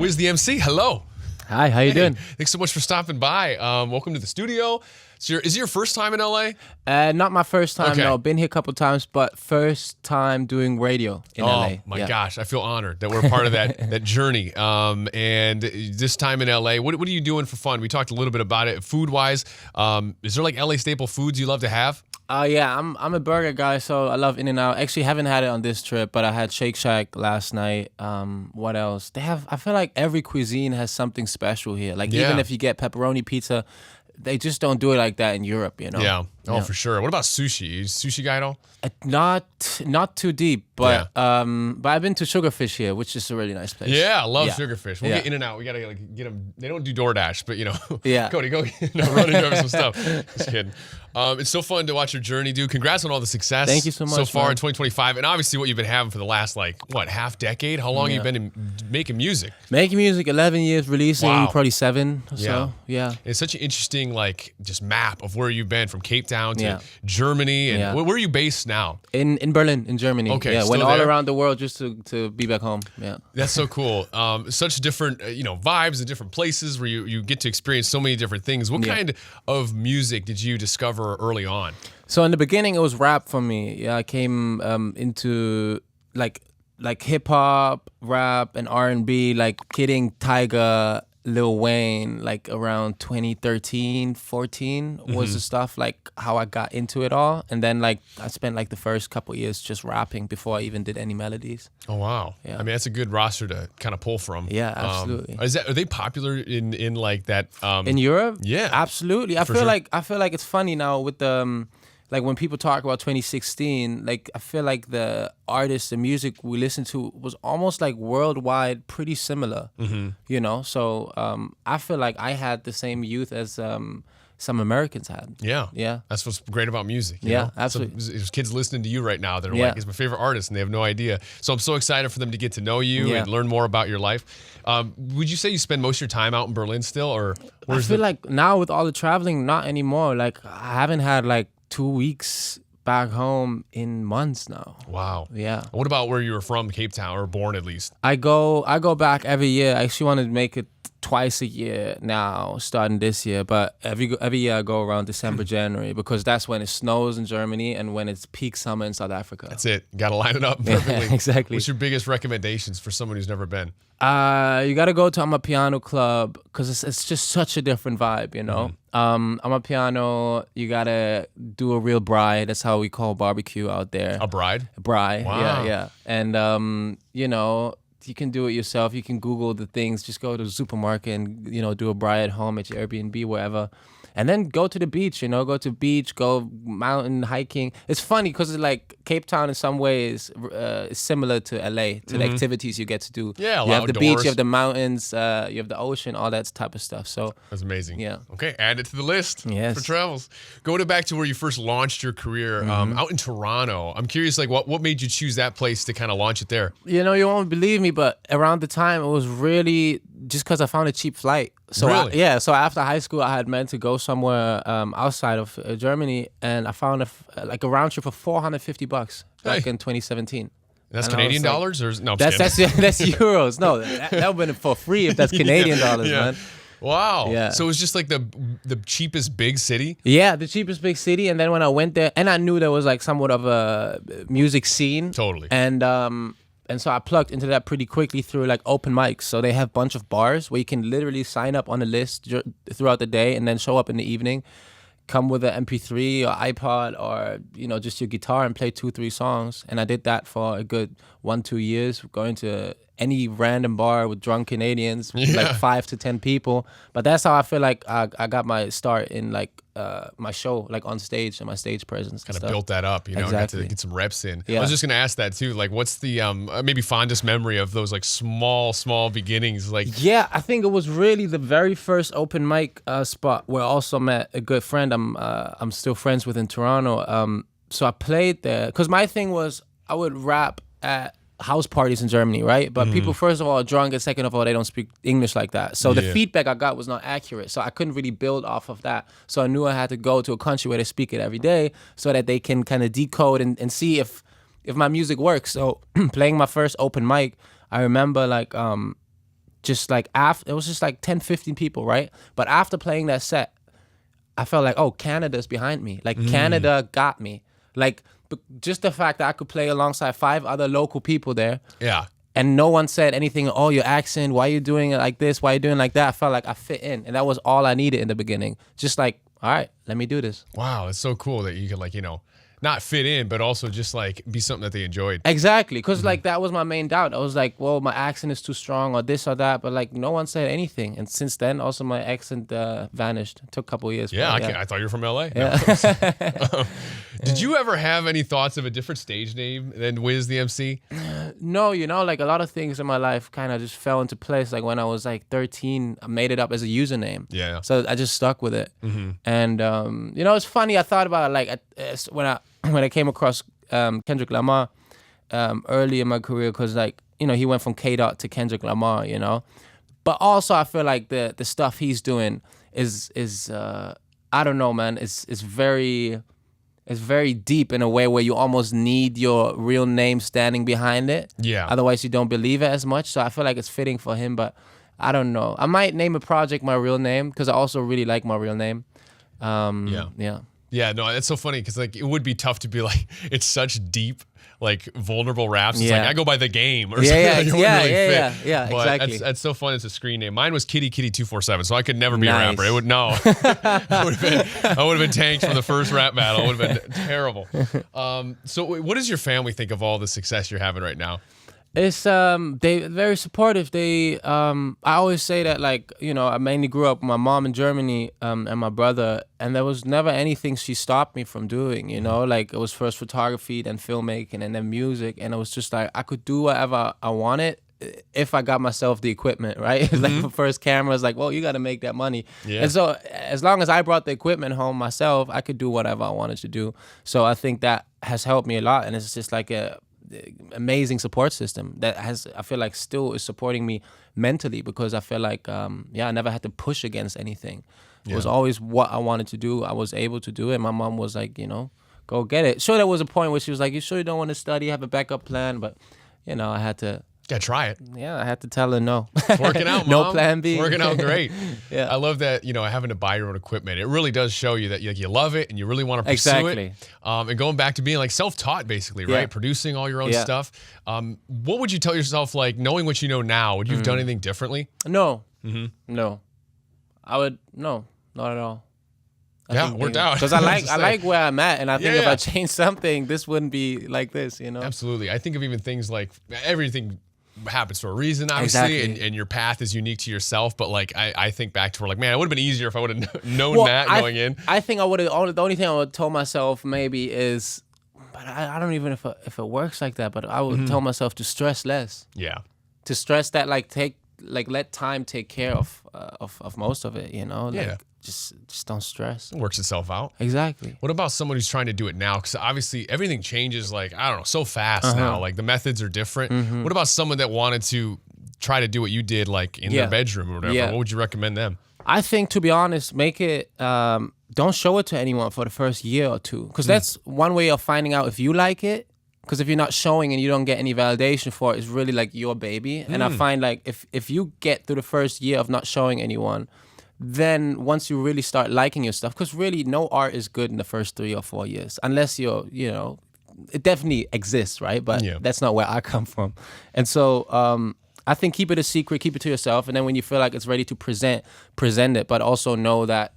WizTheMc, hello. Hi, how you doing? Thanks so much for stopping by. Welcome to the studio. Is it your first time in LA? Not my first time, Okay. no. Been here a couple times, but first time doing radio in LA. Oh my gosh, I feel honored that we're part of that journey. And this time in LA, what are you doing for fun? We talked a little bit about it. Food-wise, is there like LA staple foods you love to have? Yeah, I'm a burger guy, so I love In-N-Out. Actually, haven't had it on this trip, but I had Shake Shack last night. What else? I feel like every cuisine has something special here. Like even if you get pepperoni pizza, they just don't do it like that in Europe, you know? Yeah. Oh, for sure. What about sushi? You a sushi guy at all? Not too deep, but I've been to Sugarfish here, which is a really nice place. Yeah, I love Sugarfish. We'll get In-N-Out. We gotta get them. They don't do DoorDash, but Cody, go run and grab some stuff. Just kidding. It's so fun to watch your journey, dude. Congrats on all the success. Thank you so much so far man. in 2025, and obviously what you've been having for the last half decade. How long have you been making music? Making music, 11 years, releasing probably 7 or so. Yeah. It's such an interesting just map of where you've been from Cape Town to Germany, and where are you based now? In Berlin, in Germany. Okay, yeah, still went all there? around the world just to be back home. Yeah, that's so cool. Such different vibes and different places where you get to experience so many different things. What kind of music did you discover early on? So in the beginning, it was rap for me. Yeah, I came into like hip hop, rap, and R&B, like Kidding, Tyga, Lil Wayne, like around 2013, 14 was the stuff, like how I got into it all. And then I spent the first couple years just rapping before I even did any melodies. Oh, wow. Yeah. I mean, that's a good roster to kind of pull from. Yeah, absolutely. Are they popular in like that? In Europe? Yeah. Absolutely. I feel like it's funny now with the when people talk about 2016, I feel like the artists, the music we listened to was almost worldwide pretty similar. So I feel like I had the same youth as some Americans had. Yeah. That's what's great about music. You know? Absolutely. So there's kids listening to you right now that are like, he's my favorite artist, and they have no idea. So I'm so excited for them to get to know you and learn more about your life. Would you say you spend most of your time out in Berlin still, or I feel like now with all the traveling, not anymore. I haven't had 2 weeks back home in months now. Wow. Yeah. What about where you were from, Cape Town, or born at least? I go back every year. I actually want to make it twice a year now, starting this year. But every year I go around December, January, because that's when it snows in Germany and when it's peak summer in South Africa. That's it. Got to line it up perfectly. Yeah, exactly. What's your biggest recommendations for someone who's never been? You got to go to Piano Club because it's just such a different vibe, you know? Piano, you got to do a real braai. That's how we call barbecue out there. A bride? A braai, Wow. yeah. And, you can do it yourself. You can Google the things. Just go to the supermarket and, do a braai at home at your Airbnb, wherever. And then go to the beach, go to beach, go mountain hiking. It's funny because it's Cape Town in some ways is similar to LA, to the activities you get to do. Yeah, you have the beach, outdoors. you have the mountains, you have the ocean, all that type of stuff. So that's amazing. Yeah. Okay, add it to the list for travels. Going back to where you first launched your career, out in Toronto. I'm curious, what made you choose that place to kind of launch it there? You won't believe me, but around the time it was really just because I found a cheap flight. So really? So after high school, I had meant to go somewhere outside of Germany, and I found a round trip for $450 back in 2017. That's Canadian dollars, or no? That's euros. No, that would have been for free if that's Canadian dollars, man. Wow. Yeah. So it was just the cheapest big city? Yeah, the cheapest big city. And then when I went there, and I knew there was somewhat of a music scene. Totally. And so I plugged into that pretty quickly through open mics. So they have a bunch of bars where you can literally sign up on a list throughout the day and then show up in the evening, come with an MP3 or iPod or, just your guitar and play 2-3 songs. And I did that for a good 1-2 years, going to any random bar with drunk Canadians, 5 to 10 people. But that's how I feel like I got my start in my show, on stage and my stage presence. Kind of built that up, Exactly. got to get some reps in. Yeah. I was just going to ask that too. What's the maybe fondest memory of those small beginnings? Yeah, I think it was really the very first open mic spot where I also met a good friend I'm still friends with in Toronto. So I played there because my thing was I would rap at house parties in Germany, right? But people, first of all, are drunk, and second of all, they don't speak English like that. So the feedback I got was not accurate. So I couldn't really build off of that. So I knew I had to go to a country where they speak it every day so that they can kind of decode and see if my music works. So playing my first open mic, I remember just like after, it was just like 10, 15 people, right? But after playing that set, I felt like, oh, Canada's behind me. Like Canada got me. Like just the fact that I could play alongside 5 other local people there. Yeah. And no one said anything, oh, your accent, why are you doing it like this? Why are you doing it like that? I felt like I fit in. And that was all I needed in the beginning. Just like, all right, let me do this. Wow, it's so cool that you could like, not fit in, but also just like be something that they enjoyed. Exactly, because like that was my main doubt. I was like, well, my accent is too strong or this or that, but like no one said anything. And since then, also my accent vanished. It took a couple of years. Yeah, but, I thought you were from LA. Yeah. No. Did you ever have any thoughts of a different stage name than WizTheMc? No, like a lot of things in my life kind of just fell into place. Like when I was like 13, I made it up as a username. Yeah. So I just stuck with it. And it's funny. I thought about it, like when I came across Kendrick Lamar early in my career, because like he went from K Dot to Kendrick Lamar, But also I feel like the stuff he's doing is I don't know, man. It's very deep in a way where you almost need your real name standing behind it. Yeah. Otherwise, you don't believe it as much. So I feel like it's fitting for him, but I don't know. I might name a project my real name because I also really like my real name. Yeah. Yeah, no, it's so funny because like it would be tough to be like, it's such deep, like vulnerable raps. It's like I go by The Game or something. Like, yeah, but exactly. That's so fun. It's a screen name. Mine was Kitty 247, so I could never be a Nice. rapper. It would I would have been tanked from the first rap battle. It would have been terrible. So what does your family think of all the success you're having right now? It's they very supportive. They I always say that like I mainly grew up with my mom in Germany and my brother, and there was never anything she stopped me from doing. Like it was first photography, then filmmaking, and then music, and it was just like I could do whatever I wanted if I got myself the equipment, right? Like the first camera is like, well, you got to make that money, and so as long as I brought the equipment home myself, I could do whatever I wanted to do. So I think that has helped me a lot, and it's just like a amazing support system that I feel like still is supporting me mentally, because I feel like I never had to push against anything. It was always what I wanted to do. I was able to do it. My mom was like, go get it. Sure, there was a point where she was like, you sure you don't want to study, have a backup plan? But I had to Try it. Yeah, I had to tell her no. It's working out, Mom. No plan B. It's working out great. Yeah. I love that, having to buy your own equipment. It really does show you that you love it and you really want to pursue it. And going back to being like self-taught basically, right? Producing all your own stuff. What would you tell yourself, like knowing what you know now, would you have done anything differently? No. No. I would, no, not at all. It worked out. Because I like where I'm at, and I think if I changed something, this wouldn't be like this, Absolutely. I think of even things like everything happens for a reason, obviously, and your path is unique to yourself. But like, I think back to where like, man, it would have been easier if I would have known that going in. I think I would have. The only thing I would have told myself maybe is, but I don't even if it works like that. But I would tell myself to stress less. Yeah. To stress that let time take care of most of it. Just don't stress. It works itself out. Exactly. What about someone who's trying to do it now? Because obviously everything changes, like, I don't know, so fast now. Like the methods are different. What about someone that wanted to try to do what you did, like in their bedroom or whatever? What would you recommend them? I think, to be honest, make it, don't show it to anyone for the first year or two. Because that's one way of finding out if you like it. Because if you're not showing and you don't get any validation for it, it's really like your baby. And I find like if you get through the first year of not showing anyone, then once you really start liking your stuff, because really no art is good in the first 3 or 4 years, unless you're, it definitely exists, right? But that's not where I come from. And so I think keep it a secret, keep it to yourself. And then when you feel like it's ready to present it, but also know that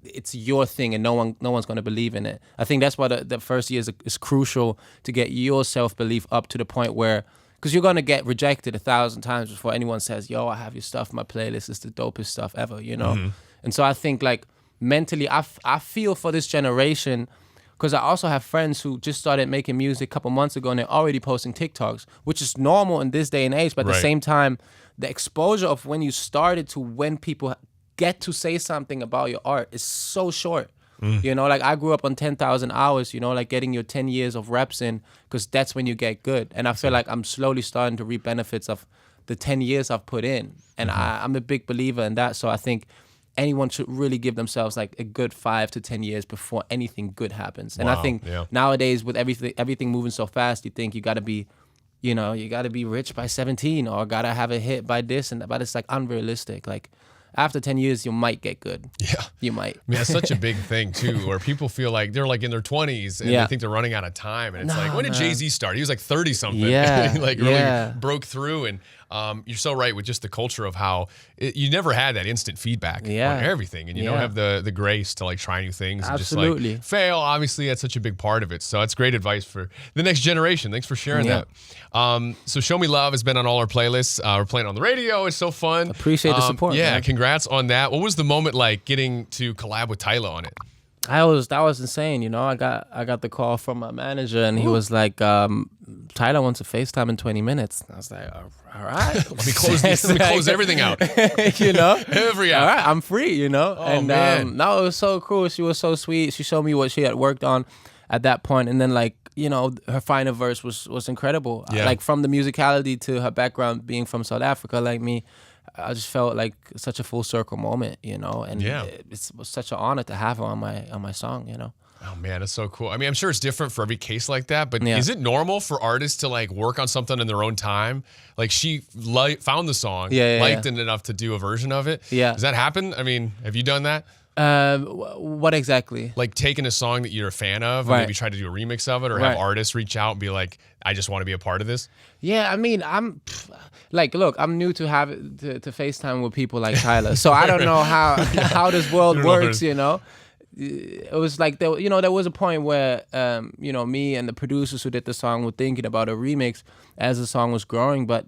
it's your thing and no one's going to believe in it. I think that's why the first year is crucial, to get your self-belief up to the point where, because you're going to get rejected 1,000 times before anyone says, yo, I have your stuff, my playlist is the dopest stuff ever, And so I think like mentally, I feel for this generation, because I also have friends who just started making music a couple months ago and they're already posting TikToks, which is normal in this day and age. But at the same time, the exposure of when you started to when people get to say something about your art is so short. Like I grew up on 10,000 hours, like getting your 10 years of reps in, because that's when you get good. And I feel like I'm slowly starting to reap benefits of the 10 years I've put in. And I'm a big believer in that. So I think anyone should really give themselves like a good 5 to 10 years before anything good happens. And I think nowadays with everything moving so fast, you think you got to be you know, you got to be rich by 17 or got to have a hit by this and that. But it's like unrealistic. Like after 10 years, you might get good. Yeah. You might. I mean, that's such a big thing too, where people feel like they're like in their 20s and they think they're running out of time. And it's like, when did Jay-Z start? He was like 30 something. Yeah. Like really broke through. And you're so right with just the culture of how you never had that instant feedback on everything. And you don't have the grace to like try new things. Absolutely. And just like fail. Obviously, that's such a big part of it. So that's great advice for the next generation. Thanks for sharing that. So Show Me Love has been on all our playlists. We're playing on the radio. It's so fun. Appreciate the support. Yeah, man. Congrats on that. What was the moment like getting to collab with Tyler on it? That was insane, you know. I got the call from my manager and he was like, Tyler wants a FaceTime in 20 minutes. I was like, all right. Let me close everything out. You know? Every app. All right, I'm free, you know? Oh, and man. no, it was so cool. She was so sweet. She showed me what she had worked on at that point. And then like, you know, her final verse was incredible. Yeah. Like from the musicality to her background being from South Africa like me, I just felt like such a full circle moment, you know, and it was such an honor to have her on my song, you know. Oh man, it's so cool. I mean, I'm sure it's different for every case like that, but is it normal for artists to like work on something in their own time? Like she found the song, liked it enough to do a version of it. Yeah. Does that happen? I mean, have you done that? What exactly? Like taking a song that you're a fan of and maybe try to do a remix of it, or have artists reach out and be like, I just want to be a part of this? Yeah, I mean, I'm like, look, I'm new to FaceTime with people like Tyler, so I don't know how this world works, you know. It was like there was a point where you know, me and the producers who did the song were thinking about a remix as the song was growing, but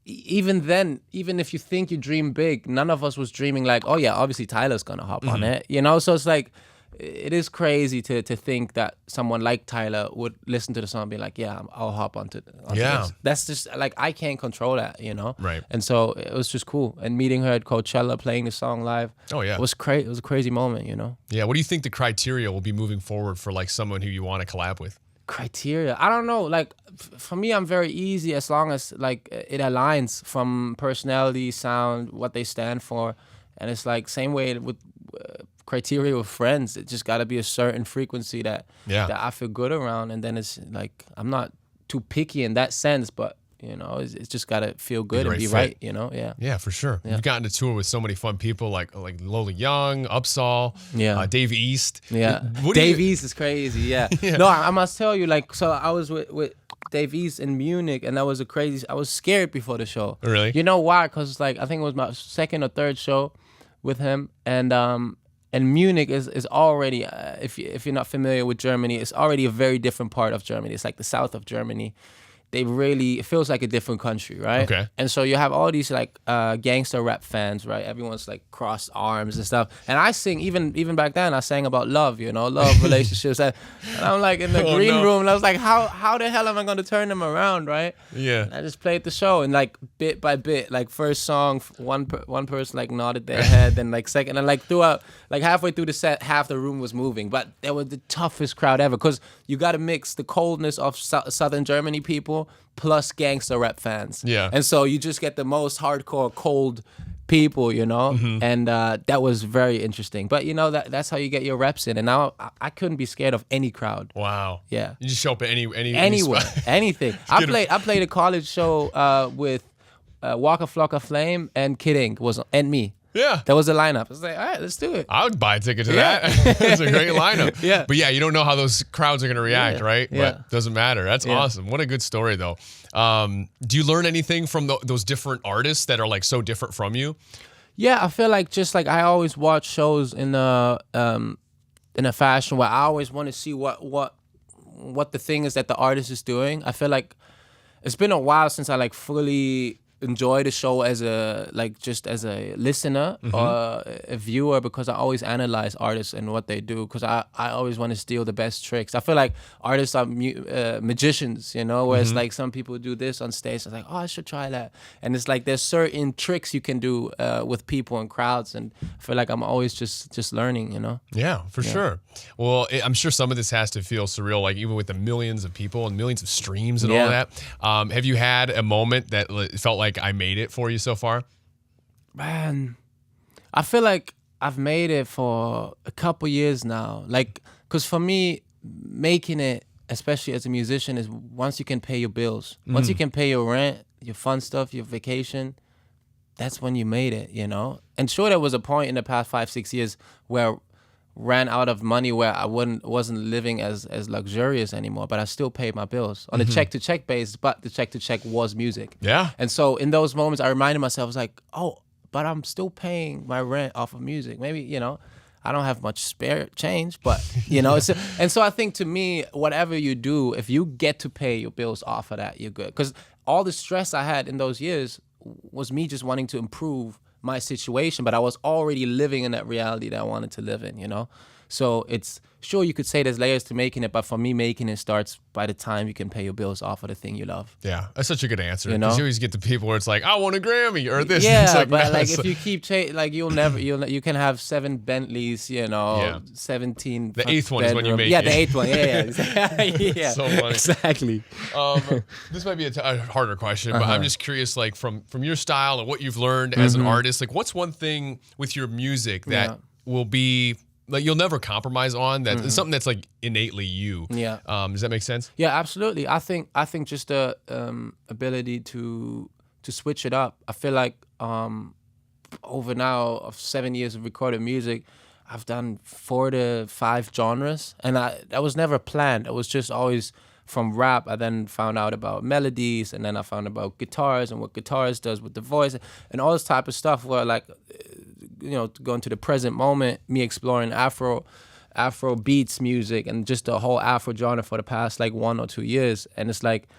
even then, even if you think you dream big, none of us was dreaming like, oh yeah, obviously Tyler's gonna hop on it, you know. So it's like, it is crazy to think that someone like Tyler would listen to the song and be like, yeah, I'll hop onto this. That's just like, I can't control that, you know. Right. And so it was just cool. And meeting her at Coachella, playing the song live. Oh yeah. It was it was a crazy moment, you know. Yeah. What do you think the criteria will be moving forward for like someone who you want to collab with? Criteria, I don't know. Like for me, I'm very easy as long as like it aligns from personality, sound, what they stand for, and it's like same way with criteria with friends. It just got to be a certain frequency that I feel good around, and then it's like I'm not too picky in that sense, but you know, it's just got to feel good and be right, you know? Yeah, for sure. You've gotten to tour with so many fun people like Lola Young, Upsall, Dave East. Yeah. Dave East is crazy, yeah. No, I must tell you, like, so I was with Dave East in Munich, and that was I was scared before the show. Really? You know why? Because, like, I think it was my second or third show with him, and Munich is already, if you're not familiar with Germany, it's already a very different part of Germany. It's like the south of Germany. It feels like a different country, right? Okay. And so you have all these like gangster rap fans, right? Everyone's like crossed arms and stuff. And I sing, even back then, I sang about love, you know, love, relationships. And I'm like in the green room, and I was like, how the hell am I going to turn them around, right? Yeah. And I just played the show, and like bit by bit, like first song, one person like nodded their head, then like second, and like throughout, like halfway through the set, half the room was moving. But they were the toughest crowd ever, because you got to mix the coldness of Southern Germany people plus gangster rap fans. Yeah. And so you just get the most hardcore, cold people, you know? And that was very interesting. But, you know, that's how you get your reps in. And now I couldn't be scared of any crowd. Wow. Yeah. You just show up at anywhere, anything. I played a college show with Waka Flocka Flame and Kid Ink and me. Yeah. That was the lineup. I was like, all right, let's do it. I would buy a ticket to that. It's a great lineup. Yeah. But yeah, you don't know how those crowds are going to react, right? Yeah. But doesn't matter. That's awesome. What a good story, though. Do you learn anything from those different artists that are like so different from you? Yeah, I feel like just like I always watch shows in a fashion where I always want to see what the thing is that the artist is doing. I feel like it's been a while since I like fully enjoy the show as a listener or a viewer, because I always analyze artists and what they do, because I always want to steal the best tricks. I feel like artists are magicians, you know, whereas like some people do this on stage. I'm like, oh, I should try that. And it's like there's certain tricks you can do with people and crowds, and I feel like I'm always just learning, you know. Yeah, for sure. Well, I'm sure some of this has to feel surreal, like even with the millions of people and millions of streams and all that. Have you had a moment that felt like I made it for you so far? Man, I feel like I've made it for a couple years now. Like, because for me, making it especially as a musician, is once you can pay your bills, once you can pay your rent, your fun stuff, your vacation, that's when you made it, you know? And sure, there was a point in the past 5-6 years where I ran out of money, where I wasn't living as luxurious anymore, but I still paid my bills on a check-to-check basis, but the check-to-check was music. Yeah. And so in those moments, I reminded myself, I was like, oh, but I'm still paying my rent off of music. Maybe, you know, I don't have much spare change, but, you know. And so I think, to me, whatever you do, if you get to pay your bills off of that, you're good. Because all the stress I had in those years was me just wanting to improve my situation, but I was already living in that reality that I wanted to live in, you know? So it's, sure, you could say there's layers to making it, but for me, making it starts by the time you can pay your bills off of the thing you love. Yeah, that's such a good answer. You know? Because you always get the people where it's like, I want a Grammy or this. Yeah, it's like, but man, like if you keep like you can have 7 Bentleys, you know, 17. The 8th one is when you make it. Yeah, the 8th one. Yeah. Yeah. So funny. Exactly. This might be a harder question, but I'm just curious, like from your style and what you've learned as an artist, like what's one thing with your music that will be like you'll never compromise on, that is something that's like innately you? Yeah. Does that make sense? Yeah, absolutely. I think just the ability to switch it up. I feel like over now of 7 years of recorded music, I've done 4 to 5 genres, and that was never planned. It was just always from rap. I then found out about melodies, and then I found about guitars and what guitars does with the voice and all this type of stuff, where like, you know, to go into the present moment, me exploring Afro beats music and just the whole Afro genre for the past like 1 or 2 years. And it's like,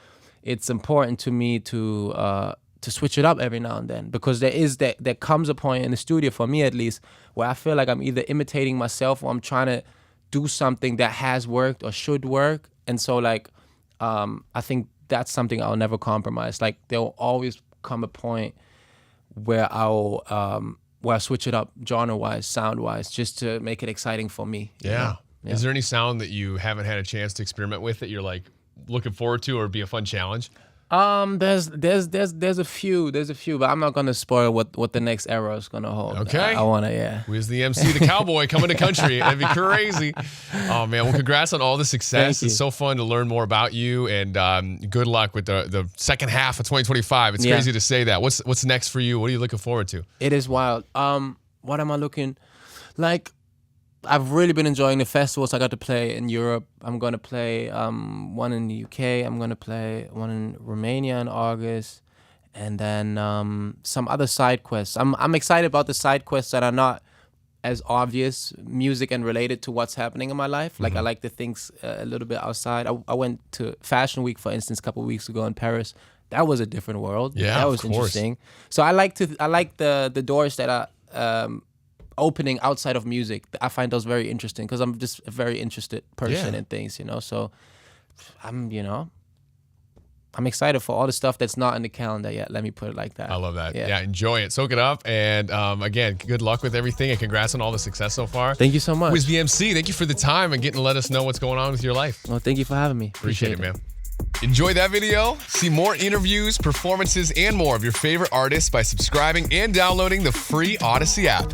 it's important to me to switch it up every now and then, because there comes a point in the studio, for me at least, where I feel like I'm either imitating myself or I'm trying to do something that has worked or should work. And so like, I think that's something I'll never compromise. Like, there'll always come a point where I'll switch it up genre-wise, sound-wise, just to make it exciting for me. Yeah. Is there any sound that you haven't had a chance to experiment with that you're like looking forward to, or be a fun challenge? There's a few, but I'm not gonna spoil what the next era is gonna hold. Okay. I wanna, WizTheMc, the cowboy, coming to country. That'd be crazy. Oh man, well, congrats on all the success. It's so fun to learn more about you, and good luck with the second half of 2025. It's crazy to say that. What's next for you? What are you looking forward to? It is wild. What am I looking like? I've really been enjoying the festivals I got to play in Europe. I'm going to play one in the UK. I'm going to play one in Romania in August. And then some other side quests. I'm excited about the side quests that are not as obvious music and related to what's happening in my life. Like, I like the things a little bit outside. I went to Fashion Week, for instance, a couple of weeks ago in Paris. That was a different world. Yeah, that was interesting. So I like the doors that are opening outside of music. I find those very interesting, because I'm just a very interested person in things, you know. So I'm excited for all the stuff that's not in the calendar yet. Let me put it like that. I love that. Yeah, enjoy it. Soak it up. And again, good luck with everything, and congrats on all the success so far. Thank you so much. WizTheMc, thank you for the time and getting to let us know what's going on with your life. Well, thank you for having me. Appreciate it, man. Enjoy that video? See more interviews, performances, and more of your favorite artists by subscribing and downloading the free Audacy app.